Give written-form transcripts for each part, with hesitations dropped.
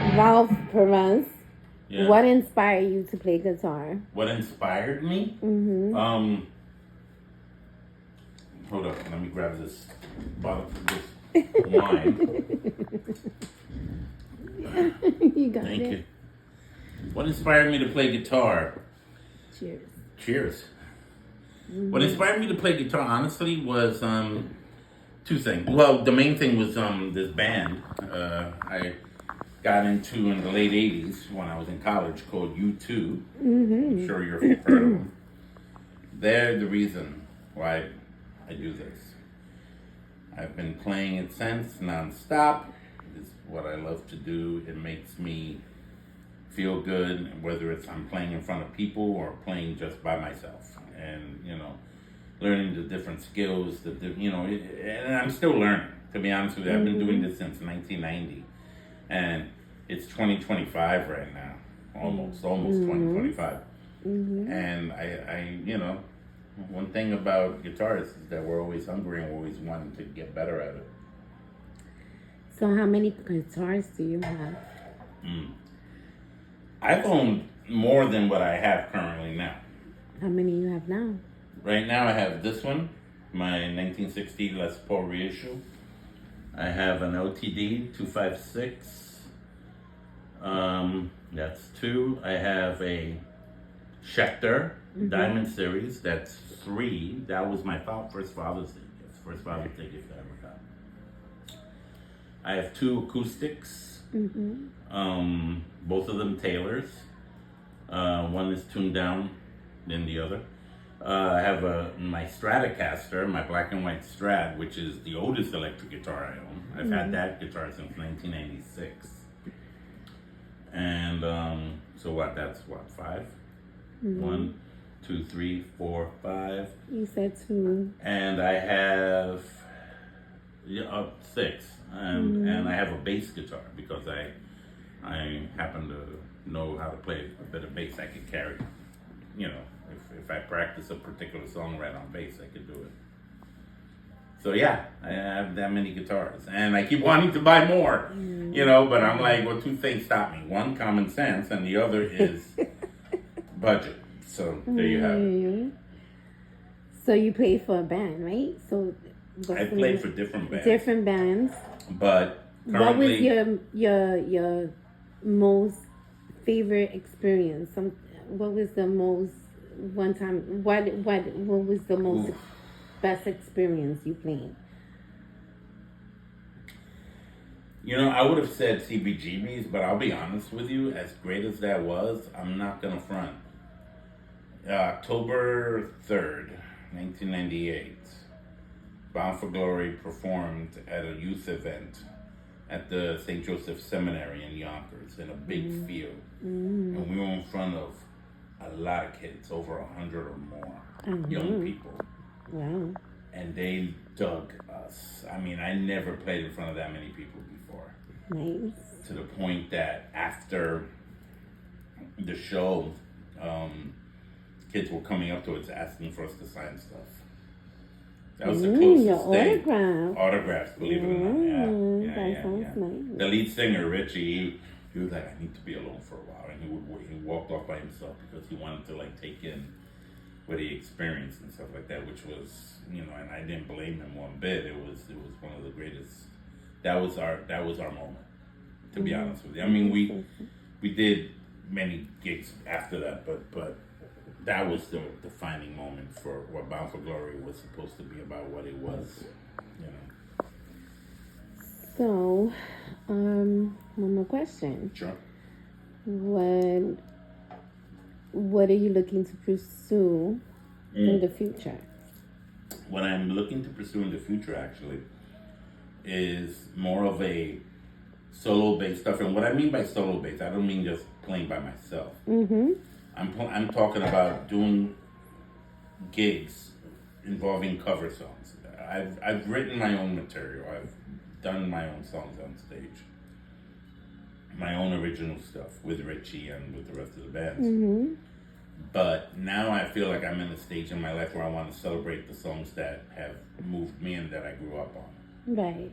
Ralph Perez. Yeah. What inspired you to play guitar? What inspired me? Mm-hmm. Hold up, let me grab this bottle of this wine. You got Thank it. you. What inspired me to play guitar? Cheers. Cheers. What inspired me to play guitar, honestly, was two things. Well, the main thing was this band I got into in the late '80s when I was in college called U2. I'm sure you've heard of them. They're the reason why I do this. I've been playing it since nonstop. It's what I love to do. It makes me feel good, whether it's I'm playing in front of people or playing just by myself. And, learning the different skills, and I'm still learning, to be honest with you. I've been doing this since 1990. And it's 2025 right now, almost 2025. And one thing about guitarists is that we're always hungry and we're always wanting to get better at it. So how many guitars do you have? I've owned more than what I have currently now. How many you have now? Right now I have this one, my 1960 Les Paul reissue. I have an LTD 256. That's two. I have a Schecter Diamond Series. That's three. That was my first Father's Day gift. First Father's Day gift I ever got. I have two acoustics. Both of them Taylors. One is tuned down than the other. I have my Stratocaster, my black and white Strat, which is the oldest electric guitar I own. I've had that guitar since 1996. And so what? That's what, five? 1, 2, 3, 4, 5. You said two. And I have six. And I have a bass guitar because I happen to know how to play a bit of bass. I could carry, if I practice a particular song right on bass, I could do it. So yeah, I have that many guitars, and I keep wanting to buy more, but I'm like, well, two things stop me. One, common sense, and the other is budget. So there you have it. So you played for a band, right? So I played for different bands. Different bands. But what was currently, your most favorite experience? What was the most one time? What was the most best experience you played? I would have said CBGB's, but I'll be honest with you, as great as that was, I'm not gonna front. October 3rd, 1998, Bound for Glory performed at a youth event at the St. Joseph Seminary in Yonkers in a big field. And we were in front of a lot of kids, over 100 or more young people. Wow. And they dug us. I mean, I never played in front of that many people before. Nice. To the point that after the show, kids were coming up to us asking for us to sign stuff. That was the closest your thing. autograph. Autographs, believe it or not. That sounds nice. The lead singer, Richie, he was like, I need to be alone for a while. And he walked off by himself because he wanted to take in what he experienced and stuff like that, which was, and I didn't blame him one bit. It was one of the greatest. That was our moment, to be honest with you. I mean, we did many gigs after that, but that was the defining moment for what Bound for Glory was supposed to be about, what it was, So, one more question. Sure. What are you looking to pursue in the future? What I'm looking to pursue in the future, actually, is more of a solo bass stuff. And what I mean by solo bass, I don't mean just playing by myself. I'm talking about doing gigs involving cover songs. I've written my own material. I've done my own songs on stage. My own original stuff with Richie and with the rest of the bands. But now I feel like I'm in a stage in my life where I want to celebrate the songs that have moved me and that I grew up on. Right.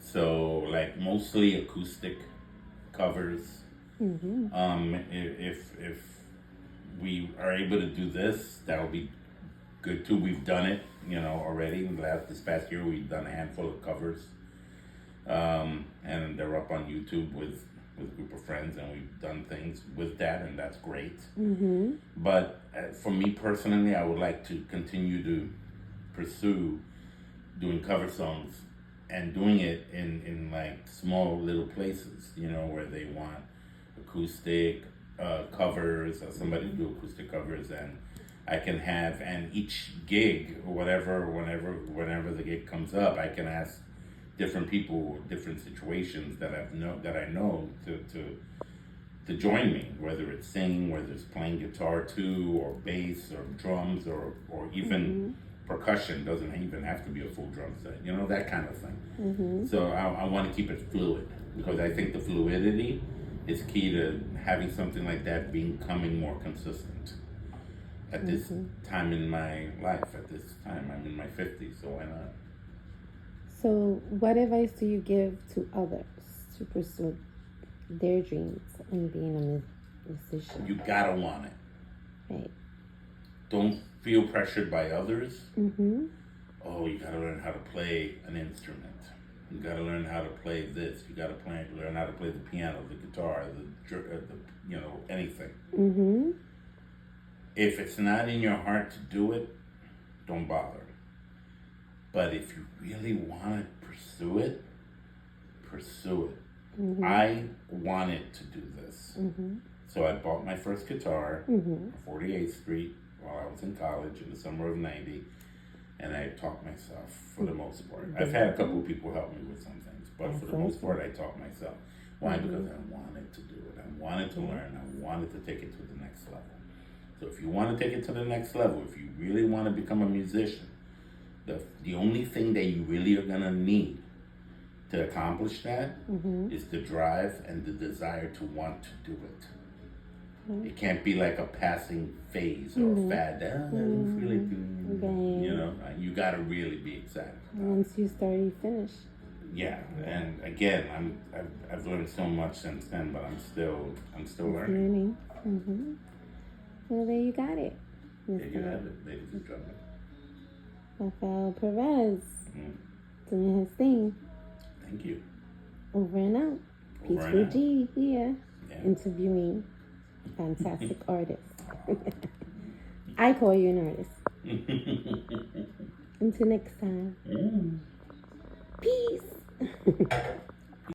So mostly acoustic covers. Mm-hmm. If we are able to do this, that would be good too. We've done it, already. This past year, we've done a handful of covers, and they're up on YouTube with a group of friends, and we've done things with that, and that's great. Mm-hmm. But for me personally, I would like to continue to pursue doing cover songs and doing it in like small little places, where they want acoustic covers, or somebody to do acoustic covers, and I can have, and each gig or whenever the gig comes up, I can ask different people, different situations that I know to join me, whether it's singing, whether it's playing guitar too, or bass, or drums, or even percussion. Doesn't even have to be a full drum set, that kind of thing. Mm-hmm. So I want to keep it fluid, because I think the fluidity is key to having something like that becoming more consistent. At this time in my life, I'm in my 50s, so why not? So, what advice do you give to others to pursue their dreams and being a musician? You gotta want it. Right. Don't feel pressured by others. Mm-hmm. Oh, you gotta learn how to play an instrument. You gotta learn how to play this. You gotta learn how to play the piano, the guitar, anything. Mm-hmm. If it's not in your heart to do it, don't bother. But if you really want to pursue it, pursue it. Mm-hmm. I wanted to do this. Mm-hmm. So I bought my first guitar, Mm-hmm. 48th Street, while I was in college in the summer of '90, and I taught myself for the most part. I've had a couple of people help me with some things, but for the most part, I taught myself. Why? Because I wanted to do it. I wanted to learn. I wanted to take it to the next level. So if you want to take it to the next level, if you really want to become a musician, the only thing that you really are going to need to accomplish that is the drive and the desire to want to do it. It can't be like a passing phase or a fad. I don't feel like you got to really be excited. Once you start, you finish. Yeah, and again, I've learned so much since then, but I'm still learning. Mm-hmm. Well, there you got it. There you have it, ladies and gentlemen. Rafael Perez doing his thing. Thank you. Over and out. Peaceful G here, interviewing fantastic artists. I call you an artist. Until next time. Peace.